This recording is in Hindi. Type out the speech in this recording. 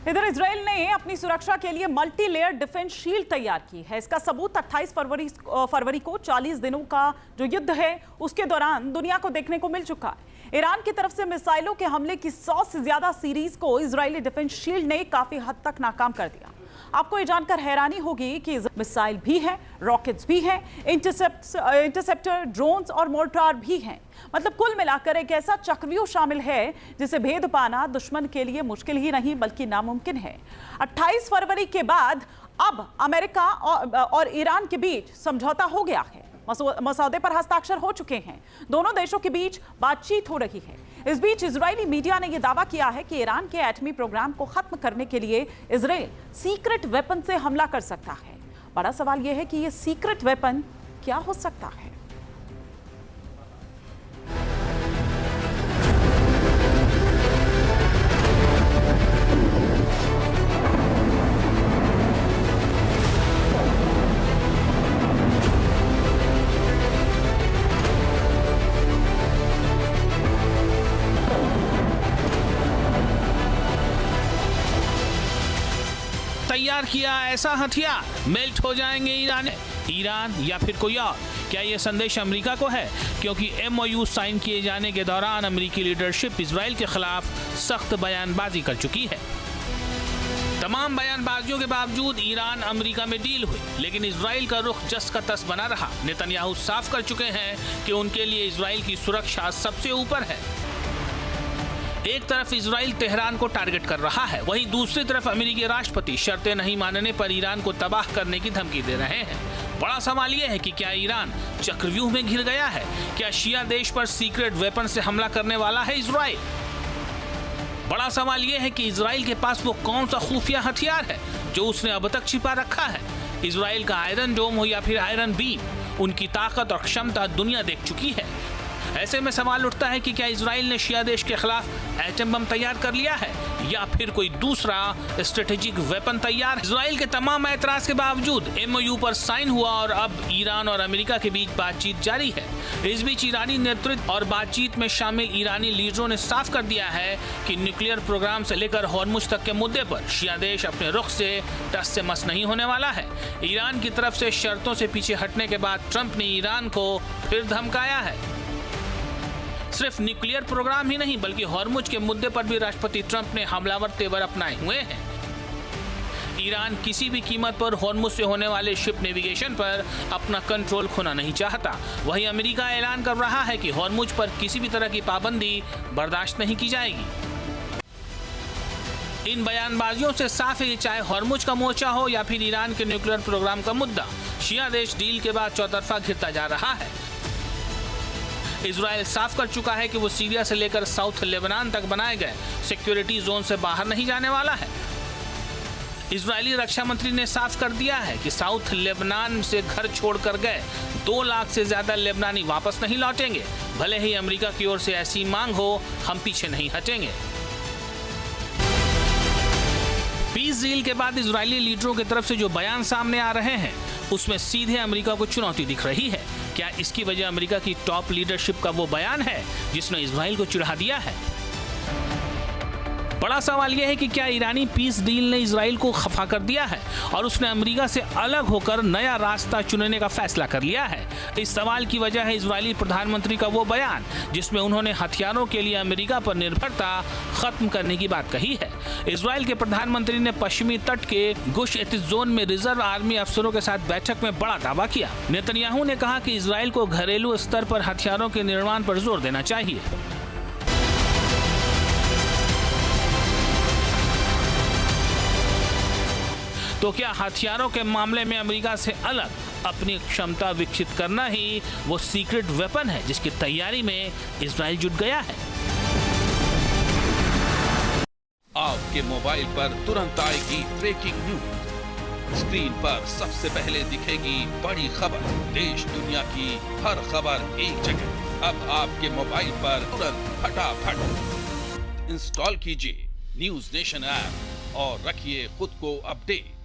इधर इजराइल ने अपनी सुरक्षा के लिए मल्टी लेयर डिफेंस शील्ड तैयार की है। इसका सबूत 28 फरवरी को 40 दिनों का जो युद्ध है उसके दौरान दुनिया को देखने को मिल चुका है। ईरान की तरफ से मिसाइलों के हमले की 100 से ज्यादा सीरीज को इजरायली डिफेंस शील्ड ने काफी हद तक नाकाम कर दिया। आपको ये जानकर हैरानी होगी कि मिसाइल भी है, रॉकेट्स भी हैं, इंटरसेप्टर, ड्रोन्स और मोर्टार भी हैं। मतलब कुल मिलाकर एक ऐसा चक्रव्यूह शामिल है जिसे भेद पाना दुश्मन के लिए मुश्किल ही नहीं बल्कि नामुमकिन है। 28 फरवरी के बाद अब अमेरिका और ईरान के बीच समझौता हो गया है। मसौदे पर हस्ताक्षर हो चुके हैं। दोनों देशों के बीच बातचीत हो रही है। इस बीच इजरायली मीडिया ने यह दावा किया है कि ईरान के एटमी प्रोग्राम को खत्म करने के लिए इजराइल सीक्रेट वेपन से हमला कर सकता है। बड़ा सवाल यह है कि यह सीक्रेट वेपन क्या हो सकता है। तैयार किया ऐसा हथियार मेल्ट हो जाएंगे ईरान या फिर कोई और। क्या यह संदेश अमेरिका को है? क्योंकि MOU साइन किए जाने के दौरान अमेरिकी लीडरशिप इजराइल के खिलाफ सख्त बयानबाजी कर चुकी है। तमाम बयानबाजियों के बावजूद ईरान अमेरिका में डील हुई, लेकिन इजराइल का रुख जस का तस बना रहा। नेतन्याहू साफ कर चुके हैं कि उनके लिए इजराइल की सुरक्षा सबसे ऊपर है। एक तरफ इजराइल तेहरान को टारगेट कर रहा है, वहीं दूसरी तरफ अमेरिकी राष्ट्रपति शर्तें नहीं मानने पर ईरान को तबाह करने की धमकी दे रहे हैं। बड़ा सवाल यह है कि क्या ईरान चक्रव्यूह में घिर गया है? क्या शिया देश पर सीक्रेट वेपन से हमला करने वाला है इजराइल? बड़ा सवाल यह है कि इजराइल के पास वो कौन सा खुफिया हथियार है जो उसने अब तक छिपा रखा है। इजराइल का आयरन डोम हो या फिर आयरन बीम, उनकी ताकत और क्षमता दुनिया देख चुकी है। ऐसे में सवाल उठता है कि क्या इजराइल ने शिया देश के खिलाफ एटम बम तैयार कर लिया है या फिर कोई दूसरा स्ट्रेटेजिक वेपन तैयार है। इजराइल के तमाम एतराज के बावजूद MOU पर साइन हुआ और अब ईरान और अमेरिका के बीच बातचीत जारी है। इस बीच ईरानी नेतृत्व और बातचीत में शामिल ईरानी लीडरों ने साफ कर दिया है कि न्यूक्लियर प्रोग्राम से लेकर हॉर्मुज तक के मुद्दे पर शिया देश अपने रुख से टस से मस नहीं होने वाला है। ईरान की तरफ से शर्तों से पीछे हटने के बाद ट्रंप ने ईरान को फिर धमकाया है। सिर्फ न्यूक्लियर प्रोग्राम ही नहीं बल्कि हॉर्मुज के मुद्दे पर भी राष्ट्रपति ट्रंप ने हमलावर तेवर अपनाए हुए हैं। ईरान किसी भी कीमत पर हॉर्मुज से होने वाले शिप नेविगेशन पर अपना कंट्रोल खोना नहीं चाहता। वहीं अमेरिका ऐलान कर रहा है कि हॉर्मुज पर किसी भी तरह की पाबंदी बर्दाश्त नहीं की जाएगी। इन बयानबाजियों से साफ है, चाहे हॉर्मुज का मोर्चा हो या फिर ईरान के न्यूक्लियर प्रोग्राम का मुद्दा, शिया देश डील के बाद चौतरफा घिरता जा रहा है। इजराइल साफ कर चुका है कि वो सीरिया से लेकर साउथ लेबनान तक बनाए गए सिक्योरिटी जोन से बाहर नहीं जाने वाला है। इजरायली रक्षा मंत्री ने साफ कर दिया है कि साउथ लेबनान से घर छोड़कर गए 2 लाख से ज्यादा लेबनानी वापस नहीं लौटेंगे। भले ही अमेरिका की ओर से ऐसी मांग हो, हम पीछे नहीं हटेंगे। पीस डील के बाद इजरायली लीडरों की तरफ से जो बयान सामने आ रहे हैं उसमें सीधे अमेरिका को चुनौती दिख रही है। क्या इसकी वजह अमेरिका की टॉप लीडरशिप का वो बयान है जिसने इजराइल को चिढ़ा दिया है? बड़ा सवाल यह है कि क्या ईरानी पीस डील ने इजराइल को खफा कर दिया है और उसने अमेरिका से अलग होकर नया रास्ता चुनने का फैसला कर लिया है? इस सवाल की वजह है इजरायली प्रधानमंत्री का वो बयान जिसमें उन्होंने हथियारों के लिए अमेरिका पर निर्भरता खत्म करने की बात कही है। इजराइल के प्रधानमंत्री ने पश्चिमी तट के गुश एतिशोन में रिजर्व आर्मी अफसरों के साथ बैठक में बड़ा दावा किया। नेतन्याहू ने कहा कि इजराइल को घरेलू स्तर पर हथियारों के निर्माण पर जोर देना चाहिए। तो क्या हथियारों के मामले में अमेरिका से अलग अपनी क्षमता विकसित करना ही वो सीक्रेट वेपन है जिसकी तैयारी में इजराइल जुट गया है? आपके मोबाइल पर तुरंत आएगी ब्रेकिंग न्यूज। स्क्रीन पर सबसे पहले दिखेगी बड़ी खबर। देश दुनिया की हर खबर एक जगह। अब आपके मोबाइल पर तुरंत फटाफट इंस्टॉल कीजिए न्यूज नेशन ऐप और रखिए खुद को अपडेट।